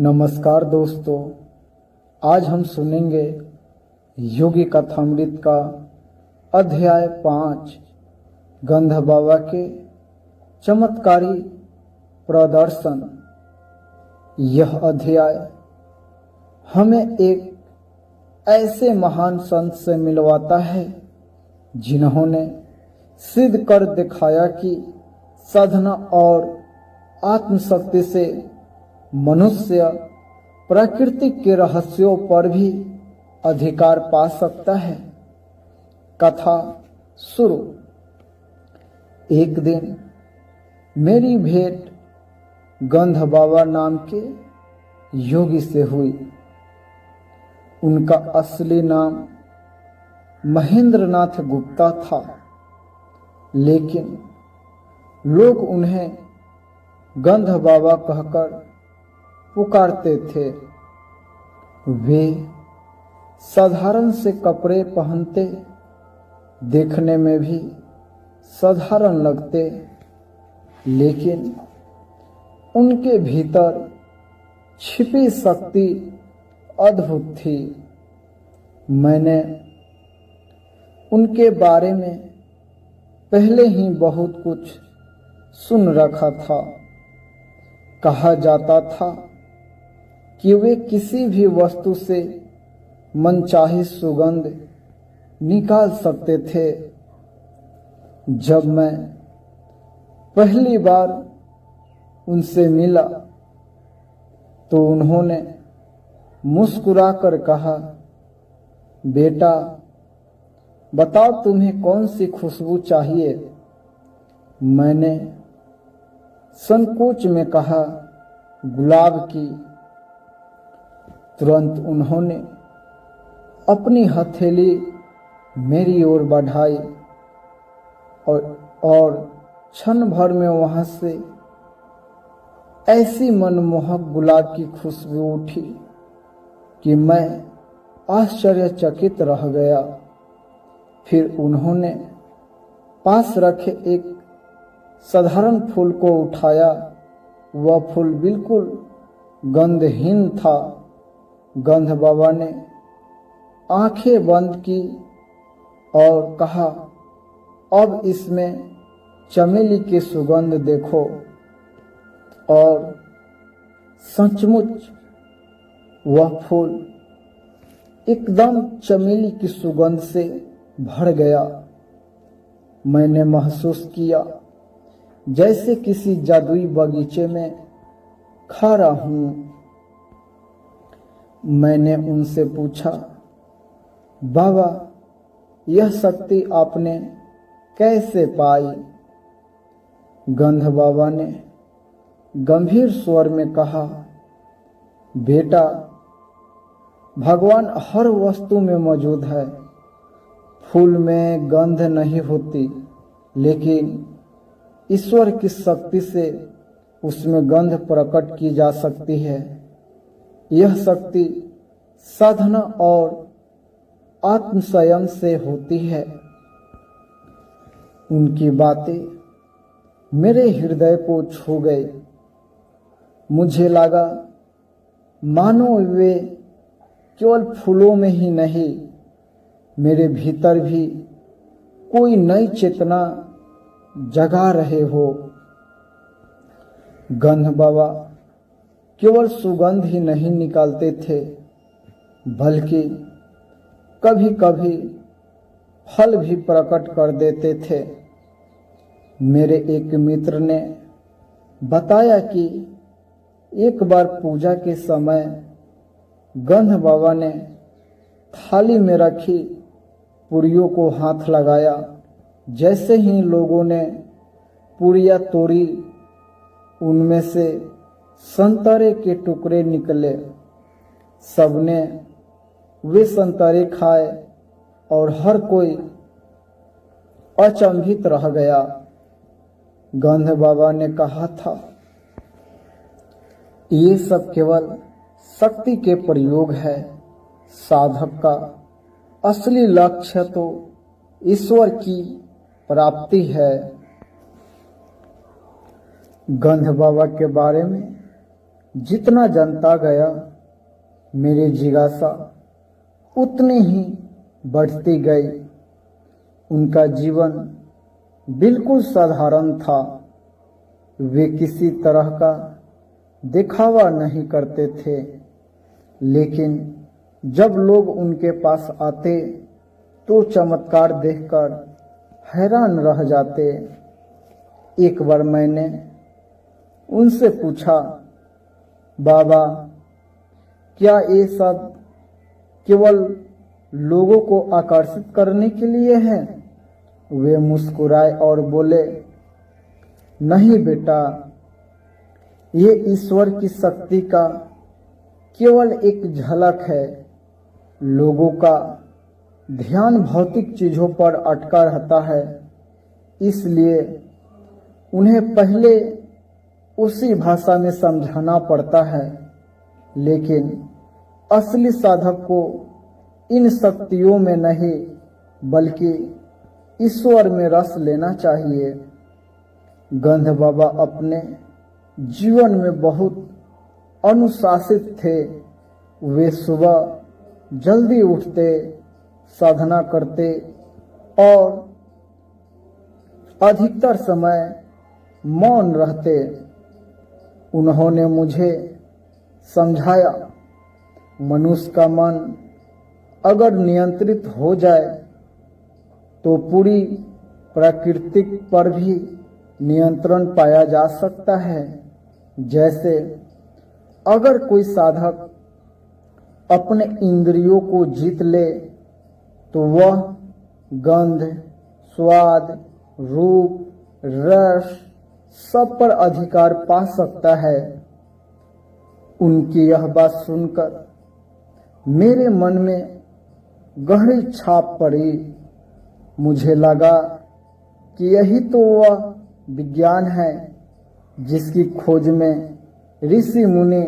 नमस्कार दोस्तों, आज हम सुनेंगे योगी कथामृत का अध्याय 5 गंध बाबा के चमत्कारी प्रदर्शन। यह अध्याय हमें एक ऐसे महान संत से मिलवाता है जिन्होंने सिद्ध कर दिखाया कि साधना और आत्मशक्ति से मनुष्य प्रकृति के रहस्यों पर भी अधिकार पा सकता है। कथा शुरू। एक दिन मेरी भेंट गंध बाबा नाम के योगी से हुई। उनका असली नाम महेंद्रनाथ गुप्ता था, लेकिन लोग उन्हें गंध बाबा कहकर पुकारते थे। वे साधारण से कपड़े पहनते, देखने में भी साधारण लगते, लेकिन उनके भीतर छिपी शक्ति अद्भुत थी। मैंने उनके बारे में पहले ही बहुत कुछ सुन रखा था। कहा जाता था कि वे किसी भी वस्तु से मनचाही सुगंध निकाल सकते थे। जब मैं पहली बार उनसे मिला तो उन्होंने मुस्कुराकर कहा, बेटा बताओ तुम्हें कौन सी खुशबू चाहिए। मैंने संकोच में कहा, गुलाब की। तुरंत उन्होंने अपनी हथेली मेरी ओर बढ़ाई और क्षण भर में वहां से ऐसी मनमोहक गुलाब की खुशबू उठी कि मैं आश्चर्यचकित रह गया। फिर उन्होंने पास रखे एक साधारण फूल को उठाया। वह फूल बिल्कुल गंधहीन था। गंध बाबा ने आंखें बंद की और कहा, अब इसमें चमेली की सुगंध देखो। और सचमुच वह फूल एकदम चमेली की सुगंध से भर गया। मैंने महसूस किया जैसे किसी जादुई बगीचे में खड़ा हूं। मैंने उनसे पूछा, बाबा यह शक्ति आपने कैसे पाई? गंध बाबा ने गंभीर स्वर में कहा, बेटा भगवान हर वस्तु में मौजूद है। फूल में गंध नहीं होती, लेकिन ईश्वर की शक्ति से उसमें गंध प्रकट की जा सकती है। यह शक्ति साधना और आत्मसंयम से होती है। उनकी बातें मेरे हृदय को छू गई। मुझे लगा मानो वे केवल फूलों में ही नहीं, मेरे भीतर भी कोई नई चेतना जगा रहे हो। गंध बाबा केवल सुगंध ही नहीं निकालते थे, बल्कि कभी कभी फल भी प्रकट कर देते थे। मेरे एक मित्र ने बताया कि एक बार पूजा के समय गंध बाबा ने थाली में रखी पूरियों को हाथ लगाया। जैसे ही लोगों ने पूरियां तोड़ी, उनमें से संतरे के टुकड़े निकले। सबने वे संतरे खाए और हर कोई अचंभित रह गया। गंध बाबा ने कहा था, ये सब केवल शक्ति के प्रयोग है। साधक का असली लक्ष्य तो ईश्वर की प्राप्ति है। गंध बाबा के बारे में जितना जनता गया मेरी जिज्ञासा उतनी ही बढ़ती गई। उनका जीवन बिल्कुल साधारण था। वे किसी तरह का दिखावा नहीं करते थे, लेकिन जब लोग उनके पास आते तो चमत्कार देखकर हैरान रह जाते। एक बार मैंने उनसे पूछा, बाबा, क्या ये सब केवल लोगों को आकर्षित करने के लिए है? वे मुस्कुराए और बोले, नहीं बेटा, ये ईश्वर की शक्ति का केवल एक झलक है। लोगों का ध्यान भौतिक चीजों पर अटका रहता है, इसलिए उन्हें पहले उसी भाषा में समझाना पड़ता है। लेकिन असली साधक को इन शक्तियों में नहीं बल्कि ईश्वर में रस लेना चाहिए। गंध बाबा अपने जीवन में बहुत अनुशासित थे। वे सुबह जल्दी उठते, साधना करते और अधिकतर समय मौन रहते। उन्होंने मुझे समझाया, मनुष्य का मन अगर नियंत्रित हो जाए तो पूरी प्रकृति पर भी नियंत्रण पाया जा सकता है। जैसे अगर कोई साधक अपने इंद्रियों को जीत ले तो वह गंध, स्वाद, रूप, रस सब पर अधिकार पा सकता है। उनकी यह बात सुनकर मेरे मन में गहरी छाप पड़ी। मुझे लगा कि यही तो वह विज्ञान है जिसकी खोज में ऋषि मुनि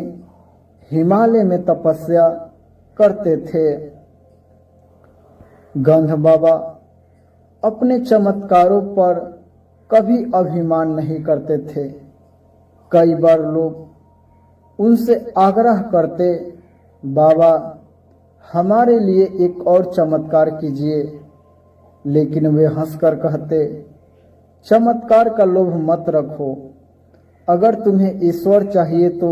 हिमालय में तपस्या करते थे। गंध बाबा अपने चमत्कारों पर कभी अभिमान नहीं करते थे। कई बार लोग उनसे आग्रह करते, बाबा, हमारे लिए एक और चमत्कार कीजिए। लेकिन वे हंसकर कहते, चमत्कार का लोभ मत रखो। अगर तुम्हें ईश्वर चाहिए तो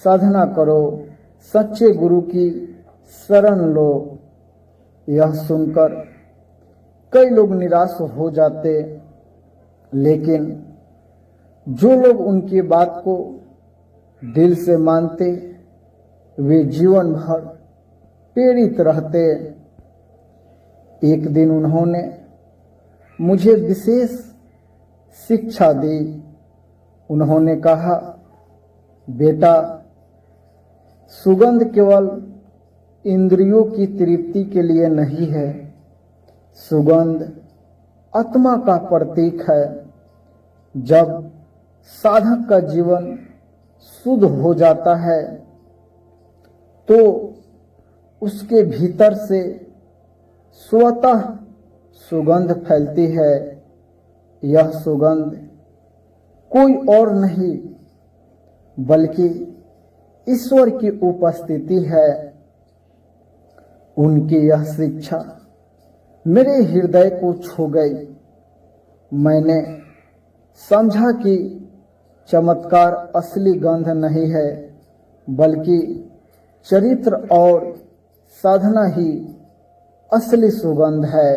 साधना करो, सच्चे गुरु की शरण लो। यह सुनकर कई लोग निराश हो जाते, लेकिन जो लोग उनकी बात को दिल से मानते वे जीवन भर प्रेरित रहते। एक दिन उन्होंने मुझे विशेष शिक्षा दी। उन्होंने कहा, बेटा, सुगंध केवल इंद्रियों की तृप्ति के लिए नहीं है। सुगंध आत्मा का प्रतीक है। जब साधक का जीवन शुद्ध हो जाता है तो उसके भीतर से स्वतः सुगंध फैलती है। यह सुगंध कोई और नहीं बल्कि ईश्वर की उपस्थिति है। उनकी यह शिक्षा मेरे हृदय को छू गई। मैंने समझा कि चमत्कार असली गंध नहीं है बल्कि चरित्र और साधना ही असली सुगंध है।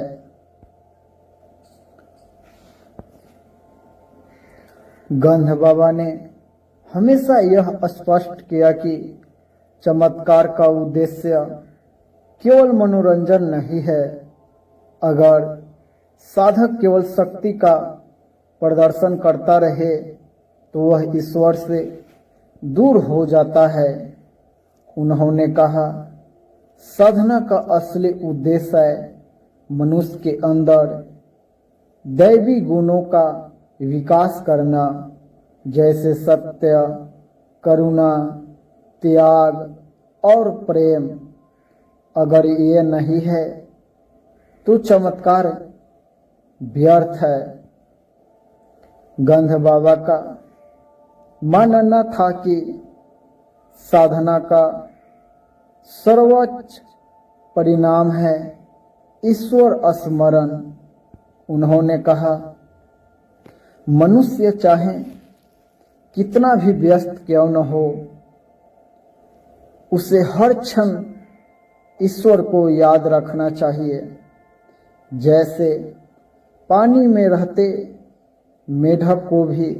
गंध बाबा ने हमेशा यह स्पष्ट किया कि चमत्कार का उद्देश्य केवल मनोरंजन नहीं है। अगर साधक केवल शक्ति का प्रदर्शन करता रहे तो वह ईश्वर से दूर हो जाता है। उन्होंने कहा, साधना का असली उद्देश्य है मनुष्य के अंदर दैवी गुणों का विकास करना, जैसे सत्य, करुणा, त्याग और प्रेम। अगर ये नहीं है तो चमत्कार व्यर्थ है। गंध बाबा का मानना था कि साधना का सर्वोच्च परिणाम है ईश्वर स्मरण। उन्होंने कहा, मनुष्य चाहे कितना भी व्यस्त क्यों न हो, उसे हर क्षण ईश्वर को याद रखना चाहिए। जैसे पानी में रहते मेढक को भी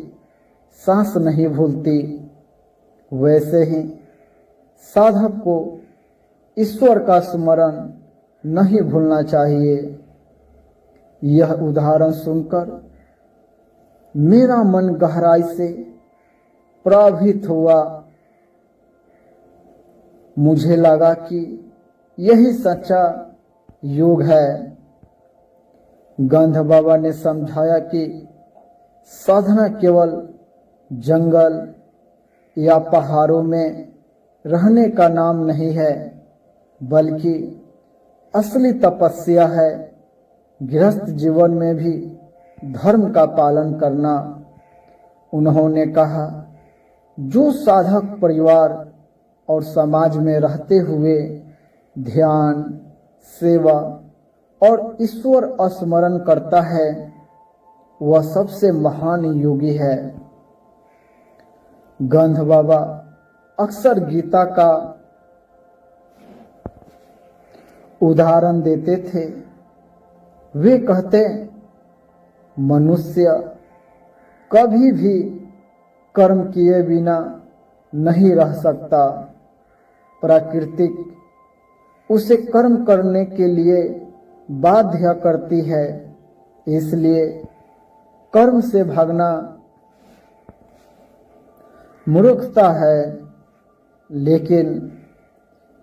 सांस नहीं भूलती, वैसे ही साधक को ईश्वर का स्मरण नहीं भूलना चाहिए। यह उदाहरण सुनकर मेरा मन गहराई से प्रभावित हुआ। मुझे लगा कि यही सच्चा योग है। गंध बाबा ने समझाया कि साधना केवल जंगल या पहाड़ों में रहने का नाम नहीं है, बल्कि असली तपस्या है गृहस्थ जीवन में भी धर्म का पालन करना। उन्होंने कहा, जो साधक परिवार और समाज में रहते हुए ध्यान, सेवा और ईश्वर स्मरण करता है, वह सबसे महान योगी है। गंध बाबा अक्सर गीता का उदाहरण देते थे। वे कहते, मनुष्य कभी भी कर्म किए बिना नहीं रह सकता। प्राकृतिक उसे कर्म करने के लिए बाध्य करती है, इसलिए कर्म से भागना मूर्खता है। लेकिन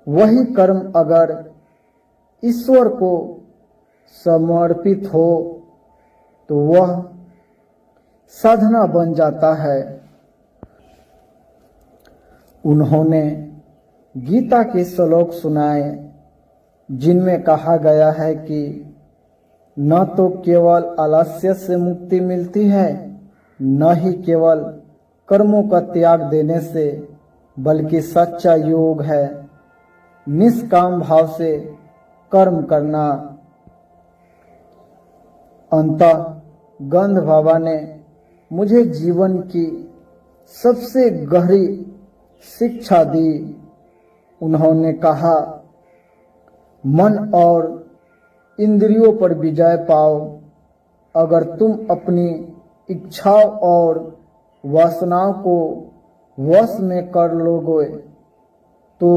वही कर्म अगर ईश्वर को समर्पित हो तो वह साधना बन जाता है। उन्होंने गीता के श्लोक सुनाए जिनमें कहा गया है कि न तो केवल आलस्य से मुक्ति मिलती है, न ही केवल कर्मों का त्याग देने से, बल्कि सच्चा योग है निष्काम भाव से कर्म करना। अंततः गंध बाबा ने मुझे जीवन की सबसे गहरी शिक्षा दी। उन्होंने कहा, मन और इंद्रियों पर विजय पाओ। अगर तुम अपनी इच्छाओं और वासनाओं को वश में कर लोगे तो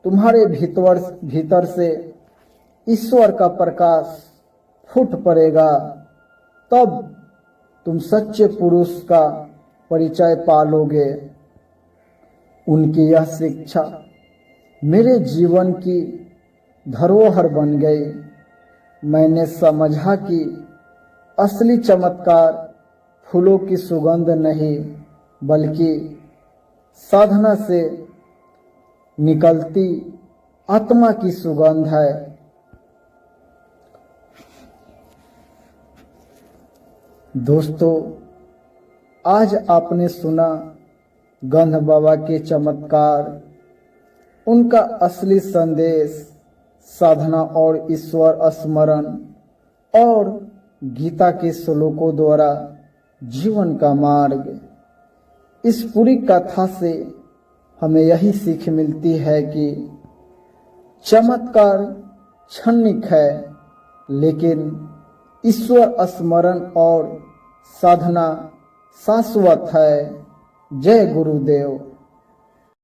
तुम्हारे भीतर से ईश्वर का प्रकाश फूट पड़ेगा। तब तुम सच्चे पुरुष का परिचय पालोगे। उनकी यह शिक्षा मेरे जीवन की धरोहर बन गई। मैंने समझा कि असली चमत्कार फूलों की सुगंध नहीं, बल्कि साधना से निकलती आत्मा की सुगंध है। दोस्तों, आज आपने सुना गंध बाबा के चमत्कार, उनका असली संदेश, साधना और ईश्वर स्मरण और गीता के श्लोकों द्वारा जीवन का मार्ग। इस पूरी कथा से हमें यही सीख मिलती है कि चमत्कार क्षणिक है, लेकिन ईश्वर स्मरण और साधना शाश्वत है। जय गुरुदेव।